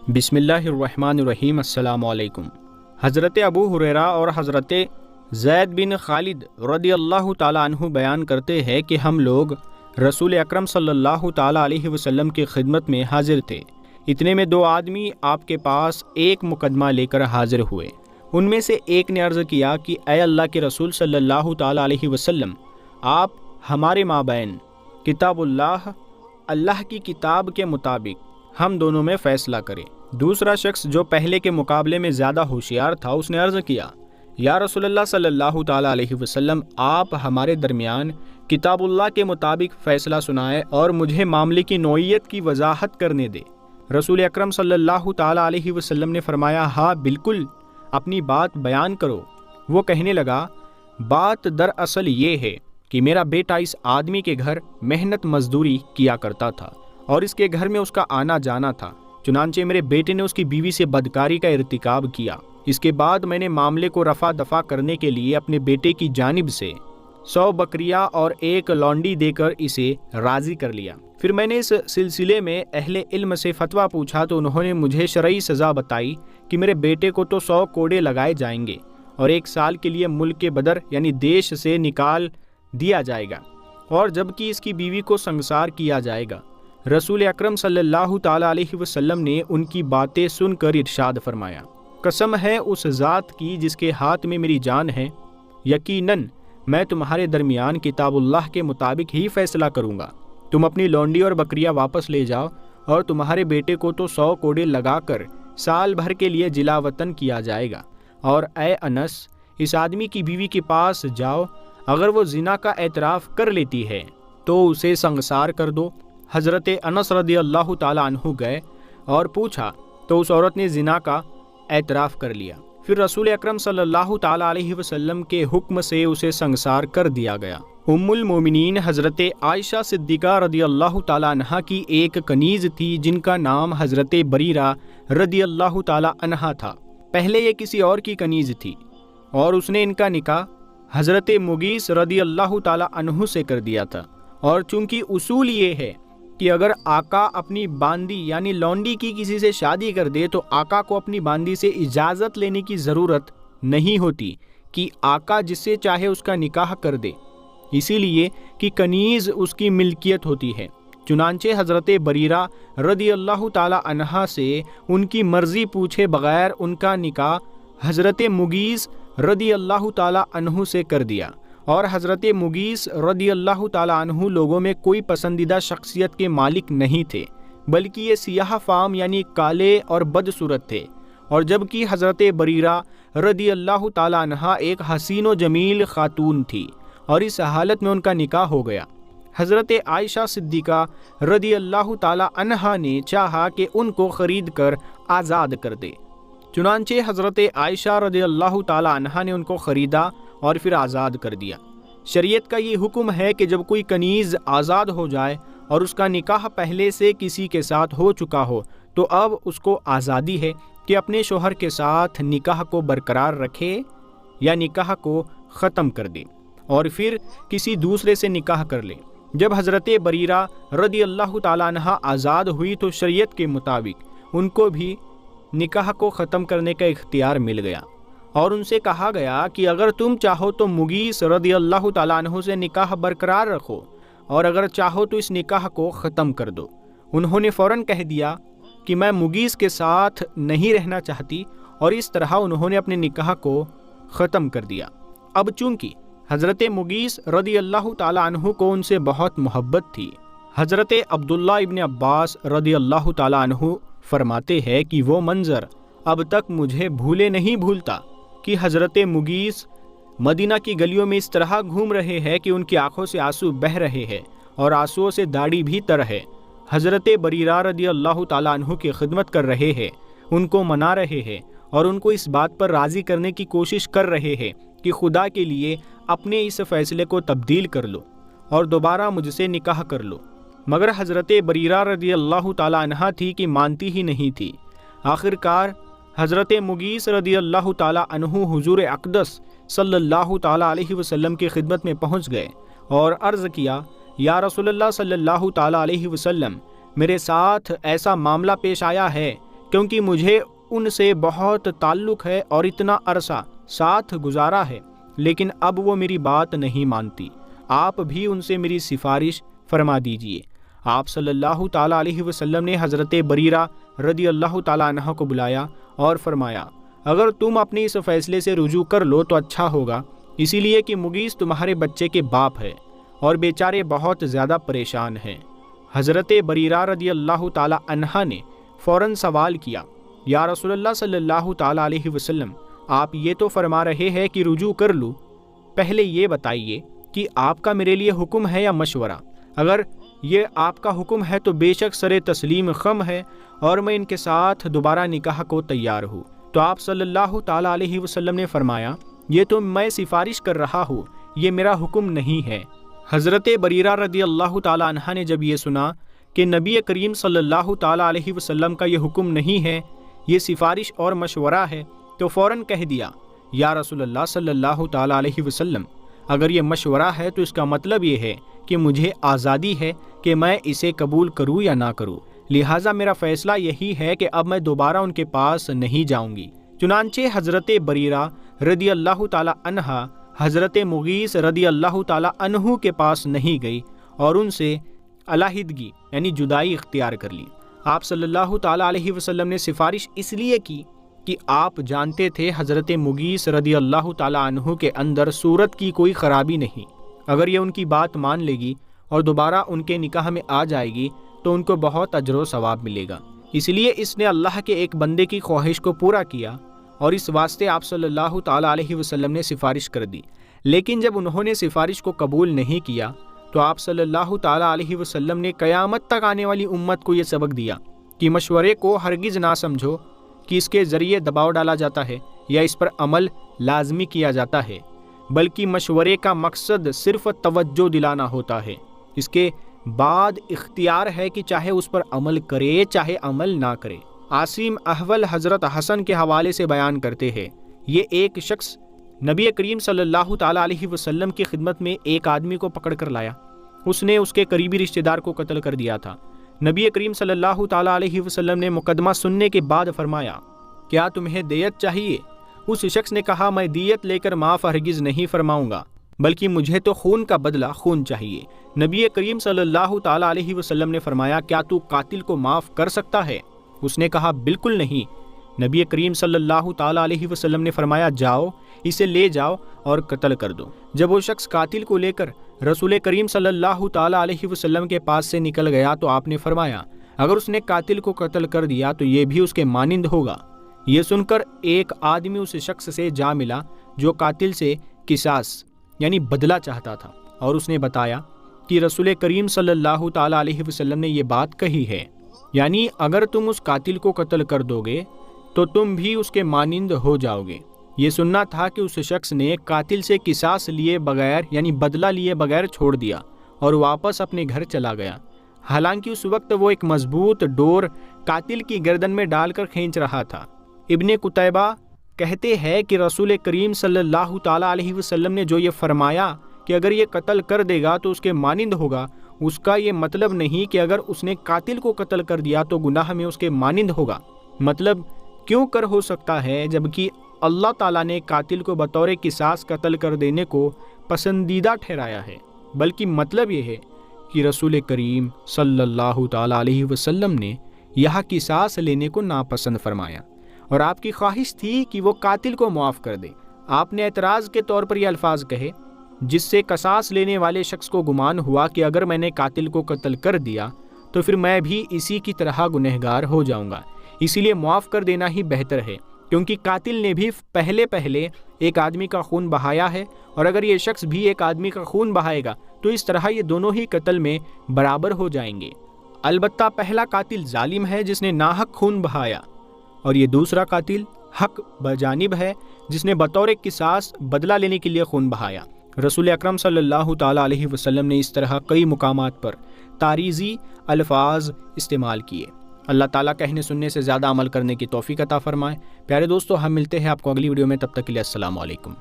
بسم اللہ الرحمن الرحیم۔ السلام علیکم۔ حضرت ابو ہریرہ اور حضرت زید بن خالد رضی اللہ تعالیٰ عنہ بیان کرتے ہیں کہ ہم لوگ رسول اکرم صلی اللہ تعالیٰ علیہ وسلم کی خدمت میں حاضر تھے۔ اتنے میں دو آدمی آپ کے پاس ایک مقدمہ لے کر حاضر ہوئے۔ ان میں سے ایک نے عرض کیا کہ اے اللہ کے رسول صلی اللہ تعالیٰ علیہ وسلم، آپ ہمارے مابین کتاب اللہ کی کتاب کے مطابق ہم دونوں میں فیصلہ کریں۔ دوسرا شخص جو پہلے کے مقابلے میں زیادہ ہوشیار تھا، اس نے عرض کیا یا رسول اللہ صلی اللہ تعالیٰ علیہ وسلم، آپ ہمارے درمیان کتاب اللہ کے مطابق فیصلہ سنائے اور مجھے معاملے کی نوعیت کی وضاحت کرنے دے۔ رسول اکرم صلی اللہ تعالیٰ علیہ وسلم نے فرمایا ہاں بالکل، اپنی بات بیان کرو۔ وہ کہنے لگا بات دراصل یہ ہے کہ میرا بیٹا اس آدمی کے گھر محنت مزدوری کیا کرتا تھا اور اس کے گھر میں اس کا آنا جانا تھا، چنانچہ میرے بیٹے نے اس کی بیوی سے بدکاری کا ارتکاب کیا۔ اس کے بعد میں نے معاملے کو رفع دفع کرنے کے لیے اپنے بیٹے کی جانب سے 100 بکریاں اور ایک لونڈی دے کر اسے راضی کر لیا۔ پھر میں نے اس سلسلے میں اہل علم سے فتویٰ پوچھا تو انہوں نے مجھے شرعی سزا بتائی کہ میرے بیٹے کو تو 100 کوڑے لگائے جائیں گے اور 1 سال کے لیے ملک کے بدر یعنی دیش سے نکال دیا جائے گا، اور جبکہ اس کی بیوی کو سنگسار کیا جائے گا۔ رسول اکرم صلی اللہ تعالیٰ علیہ وسلم نے ان کی باتیں سن کر ارشاد فرمایا قسم ہے اس ذات کی جس کے ہاتھ میں میری جان ہے، یقیناً میں تمہارے درمیان کتاب اللہ کے مطابق ہی فیصلہ کروں گا۔ تم اپنی لونڈی اور بکریاں واپس لے جاؤ اور تمہارے بیٹے کو تو 100 کوڑے لگا کر سال بھر کے لیے جلا وطن کیا جائے گا، اور اے انس، اس آدمی کی بیوی کے پاس جاؤ، اگر وہ زنا کا اعتراف کر لیتی ہے تو اسے سنگسار کر دو۔ حضرت انس رضی اللہ تعالیٰ عنہ گئے اور پوچھا تو اس عورت نے زنا کا اعتراف کر لیا۔ پھر رسول اکرم صلی اللہ تعالیٰ علیہ وسلم کے حکم سے اسے سنگسار کر دیا گیا۔ ام المومنین حضرت عائشہ صدیقہ رضی اللہ تعالیٰ عنہ کی ایک کنیز تھی جن کا نام حضرت بریرہ رضی اللہ تعالیٰ عنہ تھا۔ پہلے یہ کسی اور کی کنیز تھی اور اس نے ان کا نکاح حضرت مغیث رضی اللہ تعالیٰ عنہ سے کر دیا تھا، اور چونکہ اصول یہ ہے کہ اگر آقا اپنی باندی یعنی لونڈی کی کسی سے شادی کر دے تو آقا کو اپنی باندی سے اجازت لینے کی ضرورت نہیں ہوتی کہ آقا جس سے چاہے اس کا نکاح کر دے، اسی لیے کہ کنیز اس کی ملکیت ہوتی ہے۔ چنانچہ حضرت بریرہ رضی اللہ تعالیٰ عنہ سے ان کی مرضی پوچھے بغیر ان کا نکاح حضرت مغیث رضی اللہ تعالیٰ عنہ سے کر دیا، اور حضرت مغیث رضی اللہ تعالیٰ عنہ لوگوں میں کوئی پسندیدہ شخصیت کے مالک نہیں تھے، بلکہ یہ سیاہ فام یعنی کالے اور بدصورت تھے، اور جبکہ حضرت بریرہ رضی اللہ تعالیٰ عنہ ایک حسین و جمیل خاتون تھی، اور اس حالت میں ان کا نکاح ہو گیا۔ حضرت عائشہ صدیقہ رضی اللہ تعالیٰ عنہ نے چاہا کہ ان کو خرید کر آزاد کر دے، چنانچہ حضرت عائشہ رضی اللہ تعالیٰ عنہ نے ان کو خریدا اور پھر آزاد کر دیا۔ شریعت کا یہ حکم ہے کہ جب کوئی کنیز آزاد ہو جائے اور اس کا نکاح پہلے سے کسی کے ساتھ ہو چکا ہو تو اب اس کو آزادی ہے کہ اپنے شوہر کے ساتھ نکاح کو برقرار رکھے یا نکاح کو ختم کر دے اور پھر کسی دوسرے سے نکاح کر لے۔ جب حضرت بریرہ رضی اللہ تعالیٰ عنہ آزاد ہوئی تو شریعت کے مطابق ان کو بھی نکاح کو ختم کرنے کا اختیار مل گیا، اور ان سے کہا گیا کہ اگر تم چاہو تو مغیث رضی اللہ تعالیٰ عنہ سے نکاح برقرار رکھو، اور اگر چاہو تو اس نکاح کو ختم کر دو۔ انہوں نے فوراً کہہ دیا کہ میں مغیث کے ساتھ نہیں رہنا چاہتی، اور اس طرح انہوں نے اپنے نکاح کو ختم کر دیا۔ اب چونکہ حضرت مغیث رضی اللہ تعالیٰ عنہ کو ان سے بہت محبت تھی، حضرت عبداللہ ابن عباس رضی اللہ تعالیٰ عنہ فرماتے ہیں کہ وہ منظر اب تک مجھے بھولے نہیں بھولتا کہ حضرت مغیث مدینہ کی گلیوں میں اس طرح گھوم رہے ہیں کہ ان کی آنکھوں سے آنسو بہہ رہے ہیں اور آنسوؤں سے داڑھی بھی تر ہے۔ حضرت بریرہ رضی اللہ تعالیٰ عنہ کی خدمت کر رہے ہیں، ان کو منا رہے ہیں اور ان کو اس بات پر راضی کرنے کی کوشش کر رہے ہیں کہ خدا کے لیے اپنے اس فیصلے کو تبدیل کر لو اور دوبارہ مجھ سے نکاح کر لو، مگر حضرت بریرہ رضی اللہ تعالیٰ عنہ تھی کہ مانتی ہی نہیں تھی۔ آخر کار حضرت مغیث رضی اللہ تعالیٰ عنہ حضور اقدس صلی اللہ تعالیٰ علیہ وسلم کی خدمت میں پہنچ گئے اور عرض کیا یا رسول اللہ صلی اللہ تعالیٰ علیہ وسلم، میرے ساتھ ایسا معاملہ پیش آیا ہے کیونکہ مجھے ان سے بہت تعلق ہے اور اتنا عرصہ ساتھ گزارا ہے، لیکن اب وہ میری بات نہیں مانتی۔ آپ بھی ان سے میری سفارش فرما دیجئے۔ آپ صلی اللہ تعالیٰ علیہ وسلم نے حضرت بریرہ رضی اللہ تعالیٰ عنہ کو بلایا اور فرمایا، اگر تم اپنے اس فیصلے سے رجوع کر لو تو اچھا ہوگا، اسی لیے کہ مغیث تمہارے بچے کے باپ ہے اور بیچارے بہت زیادہ پریشان ہیں۔ حضرت بریرہ رضی اللہ تعالیٰ عنہ نے فوراً سوال کیا، یا رسول اللہ صلی اللہ تعالیٰ علیہ وسلم، آپ یہ تو فرما رہے ہیں کہ رجوع کر لوں، پہلے یہ بتائیے کہ آپ کا میرے لیے حکم ہے یا مشورہ؟ اگر یہ آپ کا حکم ہے تو بے شک سر تسلیم خم ہے اور میں ان کے ساتھ دوبارہ نکاح کو تیار ہوں۔ تو آپ صلی اللہ تعالیٰ علیہ وسلم نے فرمایا، یہ تو میں سفارش کر رہا ہوں، یہ میرا حکم نہیں ہے۔ حضرت بریرہ رضی اللہ تعالیٰ عنہ نے جب یہ سنا کہ نبی کریم صلی اللہ تعالیٰ علیہ وسلم کا یہ حکم نہیں ہے، یہ سفارش اور مشورہ ہے، تو فوراً کہہ دیا، یا رسول اللہ صلی اللہ تعالیٰ علیہ وسلم، اگر یہ مشورہ ہے تو اس کا مطلب یہ ہے کہ مجھے آزادی ہے کہ میں اسے قبول کروں یا نہ کروں، لہٰذا میرا فیصلہ یہی ہے کہ اب میں دوبارہ ان کے پاس نہیں جاؤں گی۔ چنانچہ حضرت بریرہ رضی اللہ تعالیٰ عنہ حضرت مغیث رضی اللہ تعالیٰ عنہ کے پاس نہیں گئی اور ان سے علیحدگی یعنی جدائی اختیار کر لی۔ آپ صلی اللہ تعالیٰ علیہ وسلم نے سفارش اس لیے کی کہ آپ جانتے تھے حضرت مغیث رضی اللہ تعالیٰ عنہ کے اندر صورت کی کوئی خرابی نہیں، اگر یہ ان کی بات مان لے گی اور دوبارہ ان کے نکاح میں آ جائے گی تو ان کو بہت اجر و ثواب ملے گا۔ اس لیے اس نے اللہ کے ایک بندے کی خواہش کو پورا کیا اور اس واسطے آپ صلی اللہ تعالیٰ علیہ وسلم نے سفارش کر دی۔ لیکن جب انہوں نے سفارش کو قبول نہیں کیا تو آپ صلی اللہ تعالیٰ علیہ وسلم نے قیامت تک آنے والی امت کو یہ سبق دیا کہ مشورے کو ہرگز نہ سمجھو کہ اس کے ذریعے دباؤ ڈالا جاتا ہے یا اس پر عمل لازمی کیا جاتا ہے، بلکہ مشورے کا مقصد صرف توجہ دلانا ہوتا ہے، اس کے بعد اختیار ہے کہ چاہے اس پر عمل کرے چاہے عمل نہ کرے۔ عاصم احول حضرت حسن کے حوالے سے بیان کرتے ہیں، یہ ایک شخص نبی کریم صلی اللہ تعالیٰ علیہ وسلم کی خدمت میں ایک آدمی کو پکڑ کر لایا، اس نے اس کے قریبی رشتہ دار کو قتل کر دیا تھا۔ نبی کریم صلی اللہ تعالیٰ علیہ وسلم نے مقدمہ سننے کے بعد فرمایا، کیا تمہیں دیت چاہیے؟ اس شخص نے کہا، میں دیت لے کر معاف ہرگز نہیں فرماؤں گا، بلکہ مجھے تو خون کا بدلہ خون چاہیے۔ نبی کریم صلی اللہ تعالیٰ علیہ وسلم نے فرمایا، کیا تو قاتل کو معاف کر سکتا ہے؟ اس نے کہا، بالکل نہیں۔ نبی کریم صلی اللہ تعالیٰ علیہ وسلم نے فرمایا، جاؤ اسے لے جاؤ اور قتل کر دو۔ جب وہ شخص قاتل کو لے کر رسول کریم صلی اللہ تعالیٰ علیہ وسلم کے پاس سے نکل گیا تو آپ نے فرمایا، اگر اس نے قاتل کو قتل کر دیا تو یہ بھی اس کے مانند ہوگا۔ یہ سن کر ایک آدمی اس شخص سے جا ملا جو قاتل سے قصاص یعنی بدلہ چاہتا تھا، اور اس نے بتایا کہ رسول کریم صلی اللہ تعالیٰ علیہ وسلم نے یہ بات کہی ہے، یعنی اگر تم اس قاتل کو قتل کر دو گے تو تم بھی اس کے مانند ہو جاؤ گے۔ یہ سننا تھا کہ اس شخص نے قاتل سے قصاص لیے بغیر یعنی بدلہ لیے بغیر چھوڑ دیا اور واپس اپنے گھر چلا گیا، حالانکہ اس وقت وہ ایک مضبوط ڈور قاتل کی گردن میں ڈال کر کھینچ رہا تھا۔ ابن قتیبہ کہتے ہیں کہ رسول کریم صلی اللہ تعالیٰ علیہ وسلم نے جو یہ فرمایا کہ اگر یہ قتل کر دے گا تو اس کے مانند ہوگا، اس کا یہ مطلب نہیں کہ اگر اس نے قاتل کو قتل کر دیا تو گناہ میں اس کے مانند ہوگا۔ مطلب کیوں کر ہو سکتا ہے جبکہ اللہ تعالیٰ نے قاتل کو بطور قصاص قتل کر دینے کو پسندیدہ ٹھہرایا ہے، بلکہ مطلب یہ ہے کہ رسول کریم صلی اللہ تعالیٰ علیہ وسلم نے یہاں قصاص لینے کو ناپسند فرمایا اور آپ کی خواہش تھی کہ وہ قاتل کو معاف کر دے۔ آپ نے اعتراض کے طور پر یہ الفاظ کہے جس سے قصاص لینے والے شخص کو گمان ہوا کہ اگر میں نے قاتل کو قتل کر دیا تو پھر میں بھی اسی کی طرح گنہگار ہو جاؤں گا، اسی لیے معاف کر دینا ہی بہتر ہے، کیونکہ قاتل نے بھی پہلے ایک آدمی کا خون بہایا ہے، اور اگر یہ شخص بھی ایک آدمی کا خون بہائے گا تو اس طرح یہ دونوں ہی قتل میں برابر ہو جائیں گے۔ البتہ پہلا قاتل ظالم ہے جس نے ناحق خون بہایا، اور یہ دوسرا قاتل حق بجانب ہے جس نے بطور قصاص بدلہ لینے کے لیے خون بہایا۔ رسول اکرم صلی اللہ تعالیٰ علیہ وسلم نے اس طرح کئی مقامات پر تعریضی الفاظ استعمال کیے۔ اللہ تعالیٰ کہنے سننے سے زیادہ عمل کرنے کی توفیق عطا فرمائے۔ پیارے دوستو، ہم ملتے ہیں آپ کو اگلی ویڈیو میں، تب تک کے لیے السلام علیکم۔